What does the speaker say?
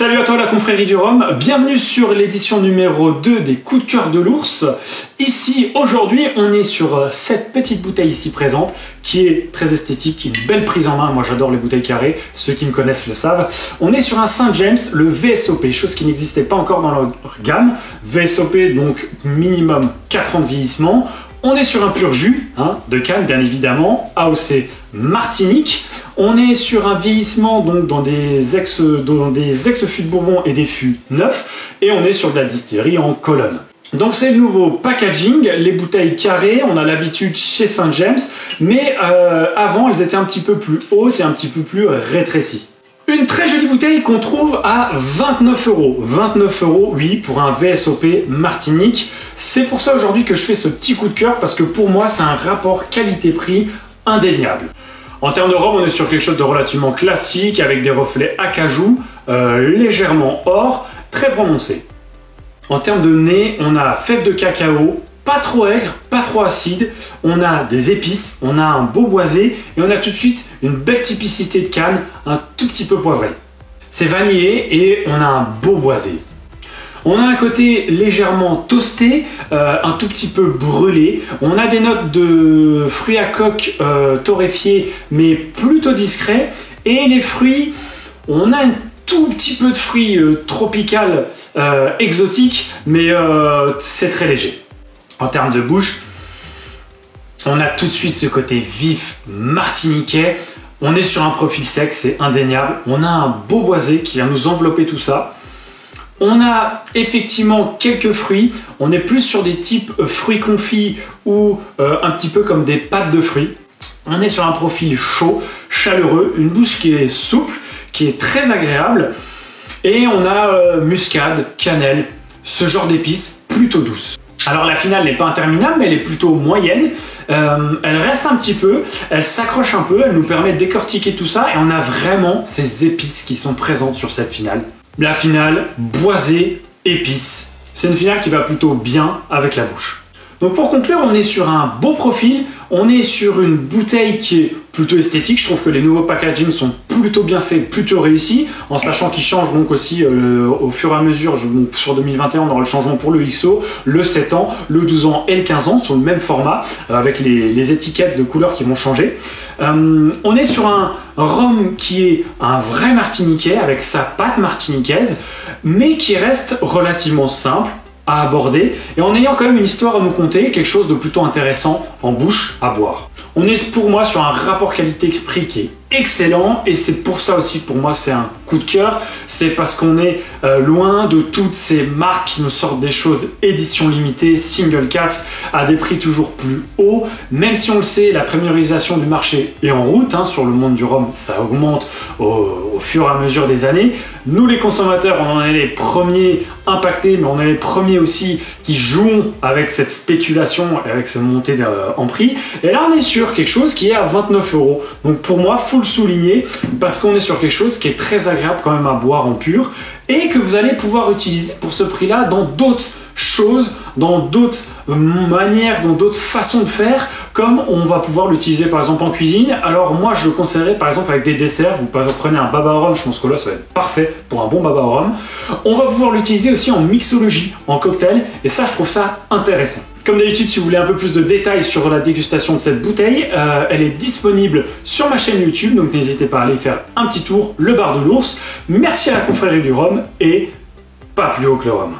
Salut à toi la confrérie du rhum, bienvenue sur l'édition numéro 2 des coups de cœur de l'ours. Ici, aujourd'hui, on est sur cette petite bouteille ici présente, qui est très esthétique, une belle prise en main. Moi j'adore les bouteilles carrées, ceux qui me connaissent le savent. On est sur un St. James, le VSOP, chose qui n'existait pas encore dans leur gamme. VSOP, donc minimum 4 ans de vieillissement. On est sur un pur jus, de canne bien évidemment, AOC Martinique. On est sur un vieillissement donc dans des ex-fûts de Bourbon et des fûts neufs. Et on est sur de la distillerie en colonne. Donc c'est le nouveau packaging, les bouteilles carrées, on a l'habitude chez St. James, mais avant elles étaient un petit peu plus hautes et un petit peu plus rétrécies. Une très jolie bouteille qu'on trouve à 29 €. 29 €, oui, pour un VSOP Martinique. C'est pour ça aujourd'hui que je fais ce petit coup de cœur, parce que pour moi, c'est un rapport qualité-prix indéniable. En termes de rhum, on est sur quelque chose de relativement classique, avec des reflets acajou, légèrement or, très prononcé. En termes de nez, on a fève de cacao, pas trop aigre, pas trop acide, on a des épices, on a un beau boisé et on a tout de suite une belle typicité de canne, un tout petit peu poivré. C'est vanillé et on a un beau boisé. On a un côté légèrement toasté, un tout petit peu brûlé. On a des notes de fruits à coque torréfiés, mais plutôt discrets. Et les fruits, on a un tout petit peu de fruits tropical exotiques, mais c'est très léger. En termes de bouche, on a tout de suite ce côté vif martiniquais. On est sur un profil sec, c'est indéniable. On a un beau boisé qui vient nous envelopper tout ça. On a effectivement quelques fruits. On est plus sur des types fruits confits ou un petit peu comme des pâtes de fruits. On est sur un profil chaud, chaleureux, une bouche qui est souple, qui est très agréable. Et on a muscade, cannelle, ce genre d'épices plutôt douces. Alors la finale n'est pas interminable, mais elle est plutôt moyenne. Elle reste un petit peu, elle s'accroche un peu, elle nous permet de décortiquer tout ça et on a vraiment ces épices qui sont présentes sur cette finale. La finale, boisée, épices. C'est une finale qui va plutôt bien avec la bouche. Donc pour conclure, on est sur un beau profil, on est sur une bouteille qui est plutôt esthétique. Je trouve que les nouveaux packaging sont plutôt bien faits, plutôt réussis, en sachant qu'ils changent donc aussi au fur et à mesure. Sur 2021, on aura le changement pour le XO, le 7 ans, le 12 ans et le 15 ans sur le même format, avec les étiquettes de couleurs qui vont changer. On est sur un rhum qui est un vrai martiniquais, avec sa pâte martiniquaise, mais qui reste relativement simple à aborder et en ayant quand même une histoire à nous conter, quelque chose de plutôt intéressant en bouche à boire. On est pour moi sur un rapport qualité-prix qui est excellent et c'est pour ça aussi pour moi c'est un coup de cœur, c'est parce qu'on est loin de toutes ces marques qui nous sortent des choses édition limitée, single cask à des prix toujours plus hauts, même si on le sait, la premierisation du marché est en route, sur le monde du rhum ça augmente au fur et à mesure des années. Nous les consommateurs on en est les premiers impactés, mais on est les premiers aussi qui jouent avec cette spéculation et avec cette montée en prix, et là on est sur quelque chose qui est à 29 €. Donc pour moi faut le souligner parce qu'on est sur quelque chose qui est très agréable quand même à boire en pur et que vous allez pouvoir utiliser pour ce prix là dans d'autres choses, dans d'autres manières, dans d'autres façons de faire, comme on va pouvoir l'utiliser par exemple en cuisine. Alors moi je le conseillerais par exemple avec des desserts. Vous prenez un baba au rhum, je pense que là ça va être parfait pour un bon baba au rhum. On va pouvoir l'utiliser aussi en mixologie, en cocktail, et ça je trouve ça intéressant. Comme d'habitude, si vous voulez un peu plus de détails sur la dégustation de cette bouteille, elle est disponible sur ma chaîne YouTube, donc n'hésitez pas à aller faire un petit tour, le bar de l'ours. Merci à la confrérie du rhum et pas plus haut que le rhum.